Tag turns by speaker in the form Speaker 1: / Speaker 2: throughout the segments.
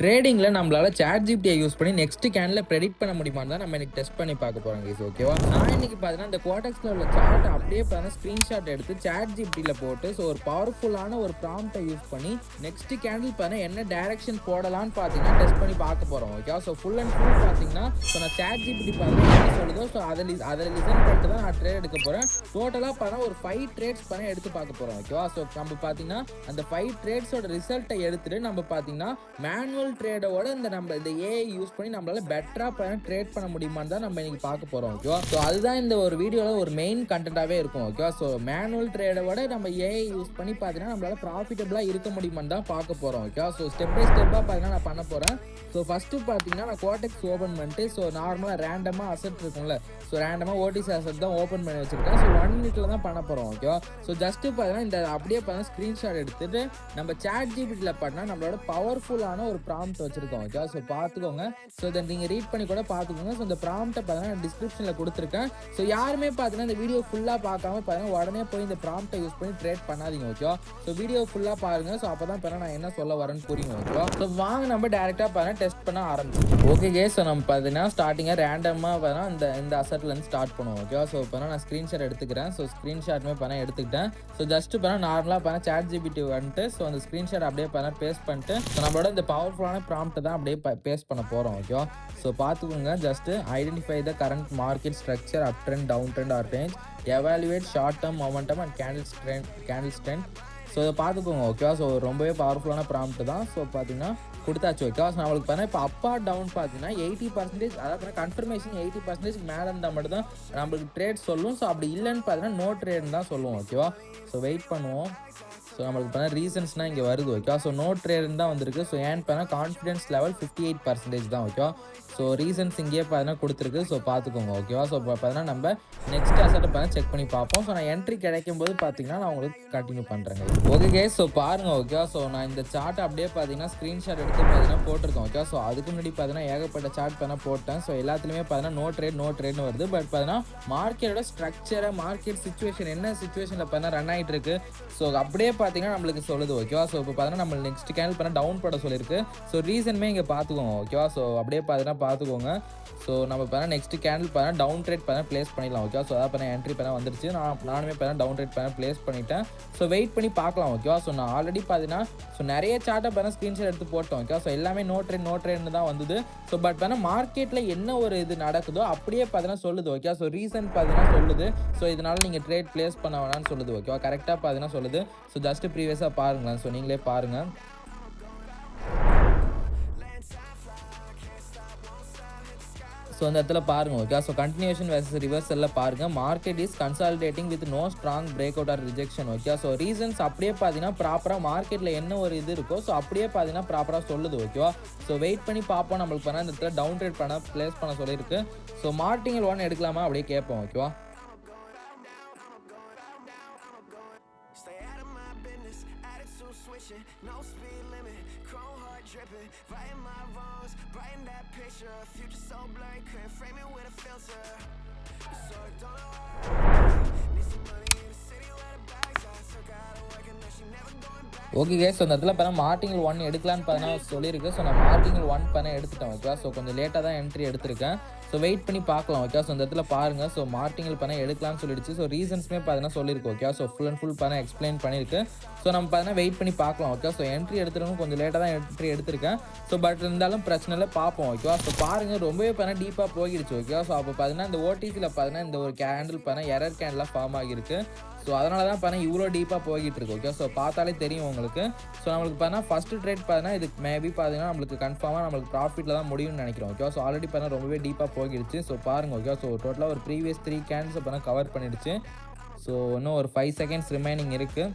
Speaker 1: ட்ரேடிங்ல நம்மளால ChatGPT use பண்ணி next கேன்ல predict பண்ண முடியுமான்னு தான் நம்ம இன்னைக்கு டெஸ்ட் பண்ணி பார்க்க போறோம் கைஸ். ஓகேவா? நான் இன்னைக்கு பார்த்தீங்கன்னா இந்த Quotexல உள்ள சார்ட் அப்படியே பார்த்தீங்கன்னா ஸ்கிரீன்ஷாட் எடுத்து ChatGPTல போட்டு ஒரு பவர்ஃபுல்லான ஒரு ப்ராம்ப்டை யூஸ் பண்ணி நெக்ஸ்ட் கேண்டில் பார்த்தீங்கன்னா என்ன டைரக்ஷன் போடலாம்னு பார்த்தீங்கன்னா டெஸ்ட் பண்ணி பார்க்க போறோம். ஓகேவா? ஸோ ஃபுல் அண்ட் ஃபுல் பார்த்தீங்கன்னா நான் ChatGPT பார்த்தீங்கன்னா என்ன சொல்லுதோ ஸோ அதில் லிசன் பண்ணிட்டு தான் நான் ட்ரேட் எடுக்க போறேன். டோட்டலாக பார்த்தா ஒரு 5 ட்ரேட்ஸ் பண்ண எடுத்து பார்க்க போறோம். ஓகேவா? ஸோ நம்ம பார்த்தீங்கன்னா அந்த 5 ட்ரேட்ஸோட ரிசல்ட்டை எடுத்துட்டு நம்ம பார்த்தீங்கன்னா மேனுவல் ட்ரேடோட இந்த ஏஐ யூஸ் பண்ணி நம்மளால பெட்டரா ட்ரேட் பண்ண முடியுமான்னு தான் நம்ம இன்னைக்கு பார்க்க போறோம். ஓகேவா? ஸோ அதுதான் இந்த ஒரு வீடியோல ஒரு மெயின் கண்டென்ட்டாவே இருக்கும். ஓகேவா? ஸோ மேனுவல் ட்ரேடோட நம்ம ஏஐ யூஸ் பண்ணி பார்த்தீங்கன்னா நம்மளால ப்ராஃபிட்டபிளா இருக்க முடியுமான்னு தான் பார்க்க போறோம். ஓகேவா? ஸோ ஸ்டெப் பை ஸ்டெப்பா பார்த்தீங்கன்னா நான் பண்ண போறேன். ஸோ ஃபர்ஸ்ட் பார்த்தீங்கன்னா நான் Quotex ஓப்பன் பண்ணிட்டு ஸோ நார்மலாக ரேண்டமா அசெட் இருக்கும்ல, ஸோ ரேண்டமா ஓடிசி அசெட் தான் ஓப்பன் பண்ணி வச்சிருக்கேன். ஸோ 1 மினிட்ல தான் பண்ண போறோம். ஓகேவா? ஸோ ஜஸ்ட் பார்த்தீங்கன்னா இந்த அப்படியே பார்த்தீங்கன்னா ஸ்கிரீன்ஷாட் எடுத்துட்டு நம்ம ChatGPTல பண்ணா நம்மளோட பவர்ஃபுல்லான ஒரு ப்ராம்ப்ட் வச்சிருக்கோம். ஓகே, ஸோ பார்த்துக்கோங்க. ஸோ இதை நீங்கள் ரீட் பண்ணி கூட பார்த்துக்கோங்க. ஸோ இந்த ப்ராம்ப்ட்டை பார்த்தீங்கன்னா டிஸ்கிரிப்ஷனில் கொடுத்துருக்கேன். ஸோ யாருமே பார்த்தீங்கன்னா இந்த வீடியோ ஃபுல்லாக பார்க்காம பார்த்தீங்கன்னா உடனே போய் இந்த ப்ராம்ப்ட்டை யூஸ் பண்ணி ட்ரேட் பண்ணாதீங்க. ஓகேவா? ஸோ வீடியோ ஃபுல்லாக பாருங்கள். ஸோ அப்போ தான் பார்த்தீங்கன்னா நான் என்ன சொல்ல வரேன்னு புரியும். ஓகேவா? ஸோ வாங்க நம்ம டேரெக்டாக பார்த்தீங்கன்னா டெஸ்ட் பண்ண ஆரம்பிச்சோம். ஓகே கேஸ், ஸோ நம்ம பார்த்தீங்கன்னா ஸ்டார்டிங்காக ரேண்டமாக பார்த்தீங்கன்னா இந்த அசட்லேருந்து ஸ்டார்ட் பண்ணுவோம். ஓகேவா? ஸோ இப்போ நான் ஸ்க்ரீன்ஷாட் எடுத்துக்கிறேன். ஸோ ஸ்க்ரீன்ஷாட்டுமே பார்த்தீங்கன்னா எடுத்துக்கிட்டேன். ஸோ ஜஸ்ட் பார்த்தீங்கன்னா நார்மலாக பார்த்தீங்கன்னா ChatGPT வந்துட்டு ஸோ அந்த ஸ்க்ரீன்ஷாட் அப்படியே பார்த்தீங்கன்னா பேஸ்ட் பண்ணிட்டு ஸோ நம்மளோட இந்த பவர்ஃபுல்லான ப்ராம்ப்ட்டை தான் அப்படியே பேஸ்ட் பண்ண போகிறோம். ஓகேவா? ஸோ பார்த்துக்கோங்க. Just identify the current market structure, up trend, down trend or range, evaluate short term momentum and candle strength. So இதை பார்த்துக்கோங்க. ஓகேவா? ஸோ ரொம்பவே பவர்ஃபுல்லான ப்ராம்ப்ட் தான். ஸோ பார்த்தீங்கன்னா கொடுத்தாச்சு. ஓகேவா? ஸோ நம்மளுக்கு பார்த்தீங்கன்னா இப்போ அப்பா டவுன் பார்த்தீங்கன்னா 80%, அதாவது கன்ஃபர்மேஷன் 80% மேலே இருந்தால் மட்டும் தான் நம்மளுக்கு ட்ரேட் சொல்லும். ஸோ அப்படி இல்லைன்னு பார்த்தீங்கன்னா நோ ட்ரேட்னு தான் சொல்லுவோம். ஓகேவா? ஸோ வெயிட் பண்ணுவோம். ஸோ நம்மளுக்கு பார்த்தா ரீசன்ஸ்னால் இங்கே வருது. ஓகேவா? ஸோ நோ ட்ரேட்னு தான் வந்திருக்கு. ஸோ ஏன்னு பார்த்தா கான்ஃபிடன்ஸ் லெவல் 58% தான். ஓகேவா? ஸோ ரீசன்ஸ் இங்கேயே பார்த்தீங்கன்னா கொடுத்துருக்கு. ஸோ பார்த்துக்கோங்க. ஓகேவா? ஸோ இப்போ பார்த்தீங்கன்னா நம்ம நெக்ஸ்ட் அசட்டை பார்த்தீங்கன்னா செக் பண்ணி பார்ப்போம். ஸோ நான் என்ட்ரி கிடைக்கும் போது பார்த்தீங்கன்னா நான் உங்களுக்கு கண்டினியூ பண்ணுறேங்க. ஓகே கேஸ், ஸோ பாருங்கள். ஓகேவா? ஸோ நான் இந்த சார்ட் அப்படியே பார்த்தீங்கன்னா ஸ்க்ரீன்ஷாட் எடுத்து பார்த்தீங்கன்னா போட்டிருக்கேன். ஓகேவா? ஸோ அதுக்கு முன்னாடி பார்த்தீங்கன்னா ஏகப்பட்ட சார்ட் பார்த்தீங்கன்னா போட்டேன். ஸோ எல்லாத்துலேயுமே பார்த்தீங்கன்னா நோ ட்ரேட்னு வருது. பட் பார்த்தீங்கன்னா மார்க்கெட்டோட ஸ்ட்ரக்சரை, மார்க்கெட் சுச்சுவேஷன் என்ன சுச்சுவேஷனில் பார்த்தீங்கன்னா ரன் ஆகிட்டு இருக்கு. ஸோ அப்படியே பார்த்தீங்கன்னா நம்மளுக்கு சொல்லுது. ஓகேவா? ஸோ இப்போ பார்த்தீங்கன்னா நம்ம நெக்ஸ்ட் கேண்டில் பண்ண டவுன் போட சொல்லியிருக்கு. ஸோ ரீசனுமே இங்கே பார்த்துக்கோங்க. ஓகேவா? ஸோ அப்படியே பார்த்தீங்கன்னா பார்த்துக்கோங்க. ஸோ நம்ம பார்த்தீங்கன்னா நெக்ஸ்ட் கேண்டில் பார்த்தீங்கன்னா டவுன் ட்ரேட் பார்த்தீங்கன்னா ப்ளேஸ் பண்ணிடலாம். ஓகேவா? ஸோ அதான் பார்த்தீங்கன்னா என்ட்ரி பண்ண வந்துருச்சு. நானுமே பார்த்தீங்கன்னா டவுன் ட்ரேட் பார்த்தீங்கன்னா ப்ளேஸ் பண்ணிட்டேன். ஸோ வெயிட் பண்ணி பார்க்கலாம். ஓகேவா? ஸோ நான் ஆல்ரெடி பார்த்தீங்கன்னா ஸோ நிறைய சார்ட்டை பார்த்தீங்கன்னா ஸ்க்ரீன்ஷாட் எடுத்து போட்டோம். ஓகேவா? ஸோ எல்லாமே நோ ட்ரேட்னு தான் வந்தது. ஸோ பட் பார்த்தீங்கன்னா மார்க்கெட்டில் என்ன ஒரு இது நடக்குதோ அப்படியே பார்த்தீங்கன்னா சொல்லுது. ஓகேவா? ஸோ ரீசன் பார்த்தீங்கன்னா சொல்லுது. ஸோ இதனால நீங்கள் ட்ரேட் ப்ளேஸ் பண்ண வேணாம்னு சொல்லுது. ஓகேவா? கரெக்டாக பார்த்தீங்கன்னா சொல்லுது. ஸோ ஜஸ்ட் ப்ரீவியஸாக பாருங்களேன். ஸோ நீங்களே பாருங்கள். ஸோ அந்த இடத்துல பாருங்க. ஓகே, ஸோ கண்டினியூஷன் வெர்சஸ் ரிவர்சல்ல பாருங்க. Market is consolidating with no strong breakout or rejection. Okay, so reasons அப்படியே பார்த்தீங்கன்னா ப்ராப்பராக மார்க்கெட்டில் என்ன ஒரு இது இருக்கோ ஸோ அப்படியே பார்த்தீங்கன்னா ப்ராப்பராக சொல்லுது. ஓகேவா? ஸோ வெயிட் பண்ணி பார்ப்போம். நம்மளுக்கு பண்ண இந்த இடத்துல டவுன் ட்ரேட் பண்ண ப்ளேஸ் பண்ண சொல்லியிருக்கு. ஸோ மார்டிங்கல் 1 எடுக்கலாமா அப்படியே கேட்போம். ஓகேவா? ஓகே கேஸ், ஸோ அந்த இடத்துல பார்த்தா மார்டிங்கல் 1 எடுக்கலான்னு பார்த்தீங்கன்னா சொல்லியிருக்கு. ஸோ நான் மார்டிங்கல் 1 பண்ண எடுத்துட்டேன். ஓகேவா? ஸோ கொஞ்சம் லேட்டாக தான் என்ட்ரி எடுத்திருக்கேன். ஸோ வெயிட் பண்ணி பார்க்கலாம். ஓகே, ஸோ அந்த இடத்துல பாருங்கள். ஸோ மார்டிங்கல் பண்ண எடுக்கலாம்னு சொல்லிடுச்சு. ஸோ ரீசன்ஸுமே பார்த்தீங்கன்னா சொல்லியிருக்கு. Okay, so full and full பண்ண எக்ஸ்பிளைன் பண்ணியிருக்கு. ஸோ நம்ம பார்த்தீங்கன்னா வெயிட் பண்ணி பார்க்கலாம். ஓகே, ஸோ என்ட்ரி எடுத்துருக்கோம், கொஞ்சம் லேட்டாக தான் என்ட்ரி எடுத்திருக்கேன். ஸோ பட் இருந்தாலும் பிரச்சனை இல்லை, பார்ப்போம். ஓகேவா? ஸோ பாருங்கள், ரொம்பவே பண்ண டீப்பாக போயிடுச்சு. ஓகேவா? ஸோ அப்போ பார்த்தீங்கன்னா இந்த ஓடிசியில் பார்த்தீங்கன்னா இந்த ஒரு கேண்டில் பண்ண எரர் கேண்டிலாக ஃபார்ம் ஆகியிருக்கு. ஸோ அதனால தான் பார்த்தீங்கன்னா இவ்வளோ டீப்பாக போய்கிட்டு இருக்கு. ஓகே, ஸோ பார்த்தாலே தெரியும் உங்களுக்கு. ஸோ நம்மளுக்கு பார்த்தீங்கன்னா ஃபஸ்ட்டு ட்ரேட் பார்த்தீங்கன்னா இதுக்கு மேபி பார்த்தீங்கன்னா நம்மளுக்கு கன்ஃபார்மாக நம்மளுக்கு ப்ராஃபிட்டில் தான் முடியும்னு நினைக்கிறோம். ஓகே, ஸோ ஆல்ரெடி பார்த்தீங்கன்னா ரொம்பவே டீப்பாக போகிடுச்சு. ஸோ பாருங்கள். ஓகே, ஸோ டோட்டலாக ஒரு ப்ரீவியஸ் 3 கேண்டில்ஸ் பார்த்தீங்கன்னா கவர் பண்ணிடுச்சு. ஸோ இன்னும் ஒரு 5 செகண்ட்ஸ் ரிமைனிங் இருக்குது.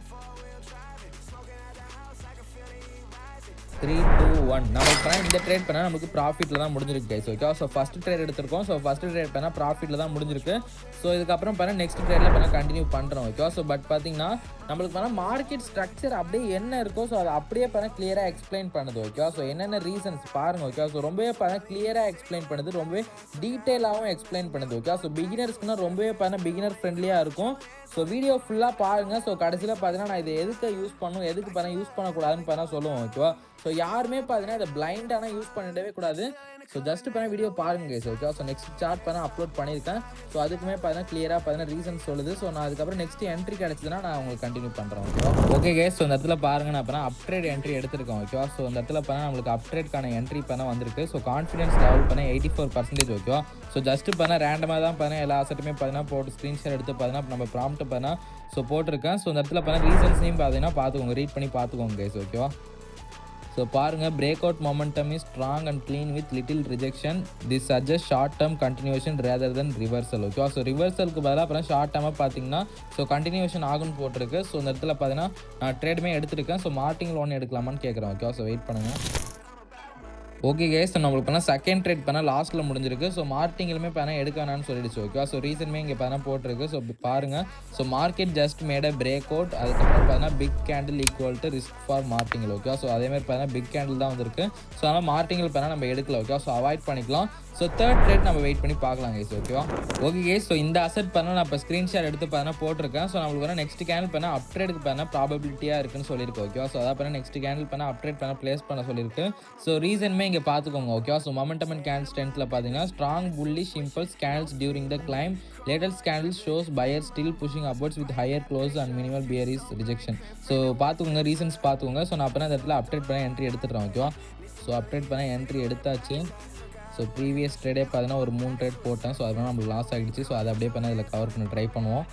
Speaker 1: 3, 2, 1 நம்ம இந்த ட்ரேட் பண்ணால் நமக்கு ப்ராஃபிட்டில் தான் முடிஞ்சிருக்கு guys. Okay, so first trade எடுத்திருக்கோம். ஸோ ஃபஸ்ட்டு ட்ரேட் பண்ணால் ப்ராஃபிட்டில் தான் முடிஞ்சிருக்கு. ஸோ இதுக்கப்புறம் பண்ணால் நெக்ஸ்ட் ட்ரேடில் பண்ணால் கண்டினியூ பண்ணுறோம். ஓகே, ஸோ பட் பார்த்தீங்கன்னா நம்மளுக்கு பண்ணால் மார்க்கெட் ஸ்ட்ரக்சர் அப்படியே என்ன இருக்கோ ஸோ அதை அப்படியே பண்ணால் கிளியராக எக்ஸ்பிளைன் பண்ணுது. ஓகே, ஸோ என்னென்ன ரீசன்ஸ் பாருங்கள். ஓகே, ஸோ ரொம்பவே பண்ணால் கிளியராக எக்ஸ்பிளைன் பண்ணுது, ரொம்பவே டீட்டெயிலாகவும் எக்ஸ்பிளைன் பண்ணுது. ஓகே, ஸோ பிகினர்ஸ்க்குனா ரொம்பவே பண்ணால் பிகினர் ஃப்ரெண்ட்லியாக இருக்கும். ஸோ வீடியோ ஃபுல்லாக பாருங்கள். ஸோ கடைசியில் பார்த்தீங்கன்னா நான் இதை எதுக்கு யூஸ் பண்ணணும், எதுக்கு பார்த்தீங்கன்னா யூஸ் பண்ணக்கூடாதுன்னு பார்த்தீங்கன்னா சொல்லுவோம். ஓகேவா? ஸோ யாருமே பார்த்தீங்கன்னா இதை பிளைண்டான யூஸ் பண்ணிடவே கூடாது. ஸோ ஜஸ்ட் பார்த்தீங்கன்னா வீடியோ பாருங்க guys. Okay, so next chart பார்த்தா அப்லோட் பண்ணியிருக்கேன். ஸோ அதுக்குமே பார்த்தீங்கன்னா கிளியராக பார்த்தீங்கன்னா ரீசன் சொல்லுது. ஸோ நான் அதுக்கப்புறம் நெக்ஸ்ட் என்ட்ரி கிடச்சதுன்னா நான் உங்களுக்கு கண்டினியூ பண்ணுறேன். ஓகேவா? ஓகே கைஸ், ஸோ இந்த இடத்துல பாருங்க, நான் பார்த்தா அப்ட்ரேட் என்ட்ரி எடுத்திருக்கேன். ஓகேவா? ஸோ இந்த இடத்துல பார்த்தா நம்மளுக்கு அப்ட்ரேட்கான என்ட்ரி பார்த்தா வந்திருக்கு. ஸோ கான்ஃபிடன்ஸ் லெவல் பண்ண 84%. ஓகேவா? ஸோ ஜஸ்ட் பார்த்தா ரேண்டமாக தான் பார்த்தா எல்லா அசட்டுமே பார்த்தீங்கன்னா போட்டு ஸ்க்ரீன்ஷாட் எடுத்து பார்த்தீங்கன்னா நம்ம ப்ராம்ப்ட் பார்த்தா ஸோ போட்டிருக்கேன். ஸோ இந்த இடத்துல பார்த்தா ரீசன்ஸையும் பார்த்தீங்கன்னா பார்த்துக்கோங்க, ரீட் பண்ணி பார்த்துக்கோங்க கைஸ். ஓகேவா? ஸோ பாருங்கள், break out momentum is strong and clean with little rejection. This suggest short term continuation rather then reversal. ஓகேவா? ஸோ ரிவர்சலுக்கு பதிலாக அப்புறம் ஷார்ட் டேர்மாக பார்த்தீங்கன்னா ஸோ கண்டினியூஷன் ஆகுன்னு போட்டிருக்கு. ஸோ இந்த இடத்துல பார்த்தீங்கன்னா நான் ட்ரேடுமே எடுத்திருக்கேன். ஸோ மார்ட்டிங்கல் ஒன்று எடுக்கலாமான்னு கேட்குறேன். ஓகேவா? ஸோ வெயிட் பண்ணுங்கள். ஓகே கைஸ், ஸோ நம்மளுக்கு பண்ணால் செகண்ட் ட்ரேட் பண்ணால் லாஸ்ட்டில் முடிஞ்சிருக்கு. ஸோ மார்ட்டிங்களுமே பண்ணால் எடுக்க வேணான்னு சொல்லிடுச்சு. ஓகேவா? ஸோ ரீசன்மே இங்கே பண்ணால் போட்டிருக்கு. ஸோ பாருங்கள், so market just made a breakout. அதுக்கப்புறம் பார்த்தீங்கன்னா big candle equal to risk for martingale. ஓகேவா? ஸோ அதேமாதிரி பார்த்தீங்கன்னா பிக் கேண்டில் தான் வந்திருக்கு. ஸோ அதனால் மார்ட்டிங்கல் பண்ணால் நம்ம எடுக்கல. ஓகேவா? ஸோ அவாய்ட் பண்ணிக்கலாம். ஸோ தேர்ட் ட்ரேட் நம்ம வெயிட் பண்ணி பார்க்கலாம் கைஸ். ஓகேவா? ஓகே கைஸ், ஸோ இந்த அசெட் பண்ணால் நான் இப்போ ஸ்க்ரீன்ஷாட் எடுத்து பார்த்தீங்கன்னா போட்டிருக்கேன். ஸோ நம்மளுக்கு வந்து நெக்ஸ்ட் கேண்டில் பண்ணால் அப்ட்ரேடுக்கு பண்ணால் ப்ராபபிலிட்டியாக இருக்குன்னு சொல்லியிருக்கு. ஓகேவா? ஸோ அதான் பண்ணால் நெக்ஸ்ட் கேண்டில் பண்ணால் அப்ட்ரேட் பண்ண ப்ளேஸ் பண்ண சொல்லியிருக்கு. ஸோ ரீசன்மே இங்கே பார்த்துக்கோங்க. ஓகேவா? ஸோ மொமெண்டம் அண்ட் கேண்டில் ஸ்ட்ரென்த்தில் பார்த்தீங்கன்னா strong bullish impulse candles during the climb. Latest candles shows buyer still pushing upwards with higher close and minimal bearish rejection. So பார்த்துக்கோங்க, ரீசன்ஸ் பார்த்துக்கோங்க. ஸோ நான் அப்போ இந்த இடத்துல அப்டேட் பண்ண என்ட்ரி எடுத்துடுறேன். ஓகேவா? ஸோ அப்டேட் பண்ண என்ட்ரி எடுத்தாச்சு. ஸோ ப்ரீவியஸ் ட்ரேடே பார்த்தீங்கன்னா ஒரு 3 ட்ரேட் போட்டேன். ஸோ அதனால் நம்மளுக்கு லாஸ் ஆகிடுச்சு. ஸோ அதை அப்படியே பண்ண இதில் கவர் பண்ண ட்ரை பண்ணுவோம்.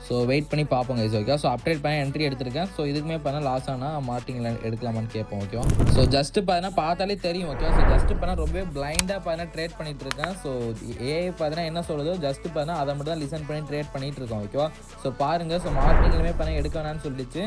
Speaker 1: ஸோ வெயிட் பண்ணி பார்ப்போம் கைஸ். ஓகே, ஸோ அப்டேட் பண்ண என்ட்ரி எடுத்திருக்கேன். ஸோ இதுக்குமே பண்ணால் லாஸ் ஆனால் மார்ட்டிங்கல் எடுக்கலாமான்னு கேட்போம். ஓகேவா? ஸோ ஜஸ்ட்டு பார்த்தீங்கன்னா பார்த்தாலே தெரியும். ஓகே, ஸோ ஜஸ்ட்டு பண்ணால் ரொம்பவே பிளைண்டாக பார்த்தீங்கன்னா ட்ரேட் பண்ணிட்டு இருக்கேன். ஸோ ஏஐ பார்த்தீங்கன்னா என்ன சொல்லுதோ ஜஸ்ட்டு பார்த்தீங்கன்னா அதை மட்டும் தான் லிசன் பண்ணி ட்ரேட் பண்ணிட்டு இருக்கோம். ஓகேவா? ஸோ பாருங்கள், ஸோ மார்ட்டிங்கலுமே பண்ண எடுக்க வேணான்னு சொல்லிச்சு.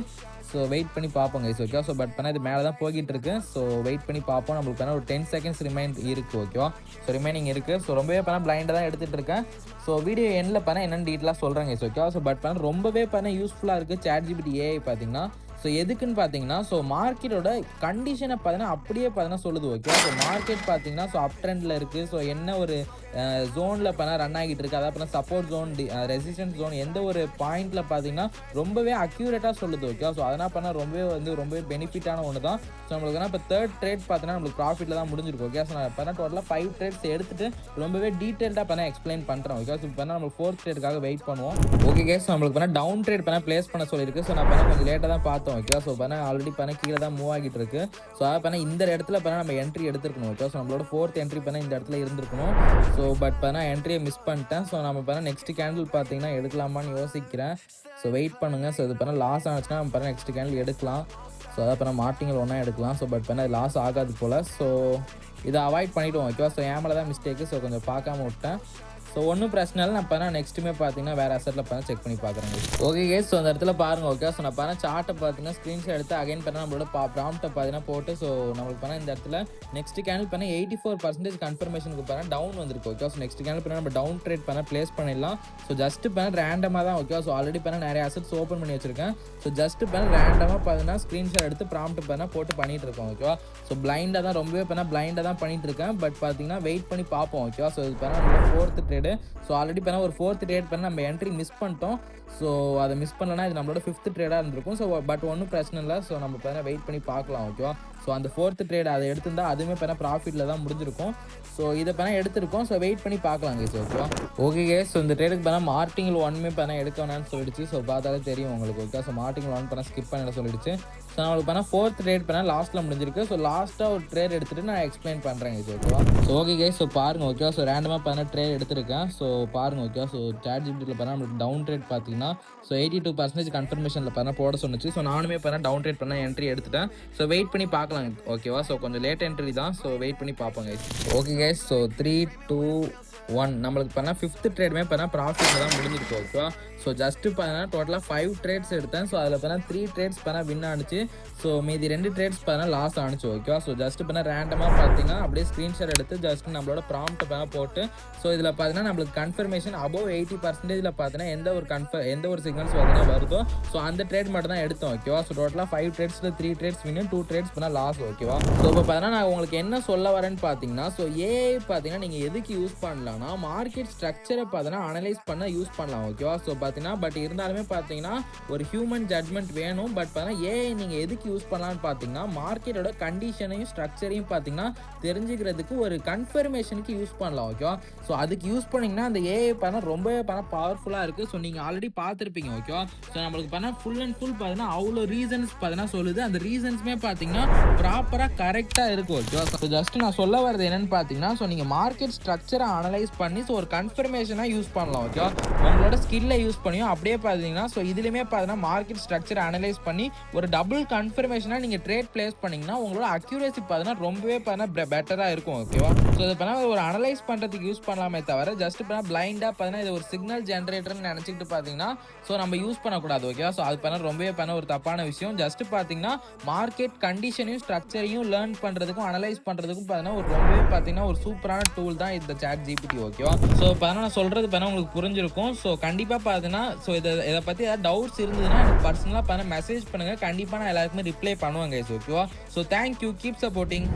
Speaker 1: ஸோ வெயிட் பண்ணி பார்ப்போம் கைஸ். ஓகே, ஸோ பட் பண்ணால் இது மேலே தான் போய்கிட்டு இருக்கு. ஸோ வெயிட் பண்ணி பார்ப்போம். நம்மளுக்கு பண்ணால் ஒரு 10 செகண்ட்ஸ் ரிமைன் இருக்குது. ஓகேவா? ஸோ ரிமைனிங் இருக்குது. ஸோ ரொம்பவே பண்ணால் பிளைண்டாக தான் எடுத்துகிட்டு இருக்கேன். ஸோ வீடியோ எண்டில் பண்ணால் என்னென்னு டீட்டெயிலாக சொல்கிறேன் கைஸ். ஓகேவா? ஸோ பட் பண்ணால் ரொம்பவே பண்ணால் யூஸ்ஃபுல்லாக இருக்குது ChatGPT AI பார்த்தீங்கன்னா. ஸோ எதுக்குன்னு பார்த்தீங்கன்னா, ஸோ மார்க்கெட்டோட கண்டிஷனை பார்த்தீங்கன்னா அப்படியே பார்த்தீங்கன்னா சொல்லுது. ஓகே, ஸோ மார்க்கெட் பார்த்தீங்கன்னா ஸோ அப் ட்ரெண்டில் இருக்குது. ஸோ என்ன ஒரு ஜோனில் பார்த்தா ரன் ஆகிட்டு இருக்குது, அதாவது பார்த்தா சப்போர்ட் ஜோன், ரெசிஸ்டன்ஸ் ஜோன், எந்த ஒரு பாயிண்டில் பார்த்தீங்கன்னா ரொம்பவே அக்யூரேட்டாக சொல்லுது. ஓகே, ஸோ அதனால் பண்ணால் ரொம்பவே பெனிஃபிட்டான ஒன்று தான். ஸோ நம்மளுக்கு இப்போ தேர்ட் ட்ரேட் பார்த்தீங்கன்னா நம்மளுக்கு ப்ராஃபிட்டில் தான் முடிஞ்சிருக்கு. ஓகே, ஸோ நான் பண்ண டோட்டலாக 5 ட்ரேட்ஸ் எடுத்துகிட்டு ரொம்பவே டீட்டெயில்டாக பண்ண எக்ஸ்பிளைன் பண்ணுறேன். ஓகே, ஸோ இப்போ நம்ம 4th ட்ரேடுக்காக வெயிட் பண்ணுவோம். ஓகே கேஸ், நம்மளுக்கு பண்ண டவுன் ட்ரேட் பண்ண ப்ளேஸ் பண்ண சொல்லியிருக்கு. ஸோ நான் பண்ண கொஞ்சம் லேட்டாக தான் பார்த்தோம். ஓகே, ஸோ பண்ண ஆல்ரெடி பண்ண கீழே தான் மூவ் ஆகிட்டு இருக்கு. ஸோ அதை பண்ண இந்த இடத்துல பண்ண நம்ம என்ட்ரி எடுத்துருக்கணும். ஓகே, ஸோ நம்மளோட 4th என்ட்ரி பண்ண இந்த இடத்துல இருந்திருக்கணும். ஸோ பட் பண்ண என்ட்ரியை மிஸ் பண்ணிட்டேன். ஸோ நம்ம பண்ண நெக்ஸ்ட் கேண்டில் பார்த்தீங்கன்னா எடுக்கலாமான்னு யோசிக்கிறேன். ஸோ வெயிட் பண்ணுங்கள். ஸோ இது பண்ண லாஸ் ஆச்சுன்னா நம்ம பண்ண நெக்ஸ்ட் கேண்டில் எடுக்கலாம். ஸோ அதை பண்ண மார்ட்டிங்கல் ஒன்றா எடுக்கலாம். ஸோ பட் பண்ண லாஸ் ஆகாது போல். ஸோ இதை அவாய்ட் பண்ணிவிடுவோம். ஓகேவா? ஸோ ஏன் மேலே தான் மிஸ்டேக்கு. ஸோ கொஞ்சம் பார்க்காம விட்டேன். ஸோ ஒன்றும் பிரச்சனை இல்லை. நான் பண்ணால் நெக்ஸ்ட்டுமே பார்த்தீங்கன்னா வேறு அசட்டில் பண்ண செக் பண்ணி பார்க்குறேன். ஓகே கேஸ், ஸோ அந்த இடத்துல பாருங்கள். ஓகே, ஸோ நான் பண்ண சார்ட்டை பார்த்தீங்கன்னா ஸ்க்ரீன்ஷாட் எடுத்து அகைன் பண்ண நம்மளோட ப்ராம்ப்ட்டை பார்த்தீங்கன்னா போட்டு ஸோ நம்மளுக்கு பண்ண இந்த இடத்துல நெக்ஸ்ட் கேண்டில் பண்ண 84% கன்ஃபர்மேஷனுக்கு பண்ண டவுன் வந்திருக்கு. ஓகே, ஸோ நெக்ஸ்ட் கேண்டில் பண்ண நம்ம டவுன் ட்ரேட் பண்ண ப்ளேஸ் பண்ணிடலாம். ஸோ ஜஸ்ட் பண்ண ரேண்டமாக தான். ஓகே, ஸோ ஆல்ரெடி பண்ண நிறைய அசட்ஸ் ஓப்பன் பண்ணி வச்சிருக்கேன். ஸோ ஜஸ்ட் பண்ண ரேண்டமாக பார்த்தீங்கன்னா ஸ்க்ரீன்ஷாட் எடுத்து ப்ராம்ப்ட் பண்ண போட்டு பண்ணிட்டு இருக்கோம். ஓகேவா? ஸோ பிளைண்டாக தான் ரொம்பவே பண்ண பிளைண்டாக தான் பண்ணிட்டு இருக்கேன். பட் பார்த்தீங்கன்னா வெயிட் பண்ணி பார்ப்போம். ஓகேவா? ஸோ இது பண்ண நம்மளோட 4th ட்ரேடு. ஸோ ஆல்ரெடி பண்ண ஒரு 4th ட்ரேட் பண்ண நம்ம என்ட்ரி மிஸ் பண்ணிட்டோம். ஸோ அதை மிஸ் பண்ணலன்னா இது நம்மளோட 5th ட்ரேடாக இருந்திருக்கும். ஸோ பட் ஒன்றும் பிரச்சனை இல்லை. ஸோ நம்ம பண்ண வெயிட் பண்ணி பார்க்கலாம். ஓகேவா? ஸோ அந்த 4th ட்ரேட் அதை எடுத்திருந்தால் அதுவுமே பண்ண ப்ராஃபிட்டில் தான் முடிஞ்சிருக்கும். ஸோ இதை பண்ண எடுத்திருக்கோம். ஸோ வெயிட் பண்ணி பார்க்கலாம் கேஸ். ஓகேவா? ஓகே கேஸ், ஸோ இந்த ட்ரேடுக்கு பண்ண மார்ட்டிங்கல் 1மே பண்ண எடுக்க வேணான்னு சொல்லிடுச்சு. ஸோ பார்த்தாலே தெரியும் உங்களுக்கு. ஓகே, ஸோ மார்ட்டிங்கல் 1 பண்ண ஸ்கிப் பண்ண சொல்லிடுச்சு. ஸோ நம்மளுக்கு பண்ண 4th ட்ரேட் பண்ண லாஸ்ட்டில் முடிஞ்சிருக்கு. ஸோ லாஸ்ட்டாக ஒரு ட்ரேட் எடுத்துகிட்டு நான் எக்ஸ்பிளைன் பண்ணுறேன் கேஸ். ஓகேவா? ஸோ ஓகே கேஸ், ஸோ பாருங்கள். ஓகேவா? ஸோ ரேண்டமாக பண்ண ட்ரேட் எடுத்திருக்கேன். ஸோ பாருங்கள். ஓகேவா? ஸோ ChatGPTயில் பண்ண நம்மளுக்கு டவுன் ட்ரேட் பார்த்தீங்கன்னா ஸோ 82% கன்ஃபர்மேஷனில் பண்ண போட சொன்னிச்சு. ஸோ நானுமே பண்ண டவுன் ட்ரேட் பண்ண என்ட்ரி எடுத்துட்டேன். ஸோ வெயிட் பண்ணி பார்க்கலாம். ஓகேவா? ஸோ கொஞ்சம் லேட் என்ட்ரி தான். ஸோ வெயிட் பண்ணி பார்ப்போம் கைஸ். ஓகே கைஸ், ஸோ 3, 2, 1 நம்மளுக்கு பண்ணால் 5th ட்ரேடுமே பண்ணால் ப்ராஃபிட்டில் தான் முடிஞ்சிருக்கு. ஓகேவா? ஸோ ஜஸ்ட்டு பண்ணால் டோட்டலாக 5 ட்ரேட்ஸ் எடுத்தேன். ஸோ அதில் பண்ணால் 3 ட்ரேட்ஸ் பண்ணால் வின் ஆனிச்சு. ஸோ மீதி 2 ட்ரேட்ஸ் பண்ணால் லாஸ் ஆனிச்சு. ஓகேவா? ஸோ ஜஸ்ட்டு பண்ணால் ரேண்டமாக பார்த்தீங்கன்னா அப்படியே ஸ்க்ரீன்ஷாட் எடுத்து ஜஸ்ட் நம்மளோட ப்ராம்ப்ட் பண்ண போட்டு ஸோ இதில் பார்த்தீங்கன்னா நம்மளுக்கு கன்ஃபர்மேஷன் அபோவ் 80%. பார்த்தீங்கன்னா எந்த ஒரு சிக்னல்ஸ் பார்த்தீங்கன்னா வருதோ ஸோ அந்த ட்ரேட் மட்டும் தான் எடுத்தோம். ஓகேவா? ஸோ டோட்டலாக 5 ட்ரேட்ஸில் 3 ட்ரேட்ஸ் வின்னு, 2 ட்ரேட்ஸ் பண்ணால் லாஸ். ஓகேவா? ஸோ இப்போ பார்த்தீங்கன்னா நான் உங்களுக்கு என்ன சொல்ல வரேன்னு பார்த்தீங்கன்னா ஸோ ஏஐ பார்த்தீங்கன்னா நீங்கள் எதுக்கு யூஸ் பண்ணலாம் பண்ணலாம்னா மார்க்கெட் ஸ்ட்ரக்சரை பார்த்தீங்கன்னா அனலைஸ் பண்ண யூஸ் பண்ணலாம். ஓகேவா? ஸோ பார்த்தீங்கன்னா பட் இருந்தாலுமே பார்த்தீங்கன்னா ஒரு ஹியூமன் ஜட்மெண்ட் வேணும். பட் பார்த்தீங்கன்னா ஏஐ நீங்கள் எதுக்கு யூஸ் பண்ணலாம்னு பார்த்தீங்கன்னா மார்க்கெட்டோட கண்டிஷனையும் ஸ்ட்ரக்சரையும் பார்த்தீங்கன்னா தெரிஞ்சுக்கிறதுக்கு ஒரு கன்ஃபர்மேஷனுக்கு யூஸ் பண்ணலாம். ஓகேவா? ஸோ அதுக்கு யூஸ் பண்ணிங்கன்னா அந்த ஏஐ பார்த்தீங்கன்னா ரொம்பவே பார்த்தீங்கன்னா பவர்ஃபுல்லாக இருக்குது. ஸோ நீங்கள் ஆல்ரெடி பார்த்துருப்பீங்க. ஓகேவா? ஸோ நம்மளுக்கு பார்த்தீங்கன்னா ஃபுல் அண்ட் ஃபுல் பார்த்தீங்கன்னா அவ்வளோ ரீசன்ஸ் பார்த்தீங்கன்னா சொல்லுது. அந்த ரீசன்ஸுமே பார்த்தீங்கன்னா ப்ராப்பராக கரெக்டாக இருக்கும். ஓகேவா? ஸோ ஜஸ்ட் நான் சொல்ல வரது என்னன்னு பார்த்தீங்கன்னா ஸோ நீங்கள் மார்க்கெட் ஸ்ட்ரக்சரை அனலைஸ் பண்ணி ஸோ ஒரு கன்ஃபர்மேஷனாக யூஸ் பண்ணலாம். ஓகேவா? உங்களோட ஸ்கில்லை யூஸ் பண்ணியும் அப்படியே பார்த்தீங்கன்னா ஸோ இதுலையுமே பார்த்தீங்கன்னா மார்க்கெட் ஸ்ட்ரக்சரை அனலைஸ் பண்ணி ஒரு டபுள் கன்ஃபர்மேஷனாக நீங்கள் ட்ரேட் பிளேஸ் பண்ணிங்கன்னா உங்களோட அக்யூரேசி பார்த்தீங்கன்னா ரொம்பவே பார்த்தீங்கன்னா பெட்டராக இருக்கும். ஓகேவா? ஸோ இதை பார்த்தீங்கன்னா ஒரு அனலைஸ் பண்ணுறதுக்கு யூஸ் பண்ணலாமே தவிர ஜஸ்ட் பார்த்தீங்கன்னா பிளைண்டாக பார்த்தீங்கன்னா இது ஒரு சிக்னல் ஜென்ரேட்டர்னு நினச்சிக்கிட்டு பார்த்தீங்கன்னா ஸோ நம்ம யூஸ் பண்ணக்கூடாது. ஓகேவா? ஸோ அது பார்த்தீங்கன்னா ரொம்பவே பார்த்தீங்கன்னா ஒரு தப்பான விஷயம். ஜஸ்ட் பார்த்தீங்கன்னா மார்க்கெட் கண்டிஷனையும் ஸ்ட்ரக்சரையும் லேர்ன் பண்ணுறதுக்கும் அனலைஸ் பண்ணுறதுக்கும் பார்த்தீங்கன்னா ஒரு ரொம்பவே பார்த்தீங்கன்னா ஒரு சூப்பரான டூல் தான் இந்த ChatGPT. ஓகேவா? ஸோ பார்த்தீங்கன்னா நான் சொல்கிறது பார்த்தீங்கன்னா உங்களுக்கு புரிஞ்சிருக்கும். ஸோ கண்டிப்பாக பார்த்தீங்கன்னா ஸோ இதை பற்றி ஏதாவது டவுட்ஸ் இருந்ததுன்னா எனக்கு பர்சனலாக பார்த்தீங்கன்னா மெசேஜ் பண்ணுங்கள். கண்டிப்பாக நான் எல்லாருக்குமே ரிப்ளை பண்ணுவேன் கைஸ். ஓகேவா? So thank you, keep supporting.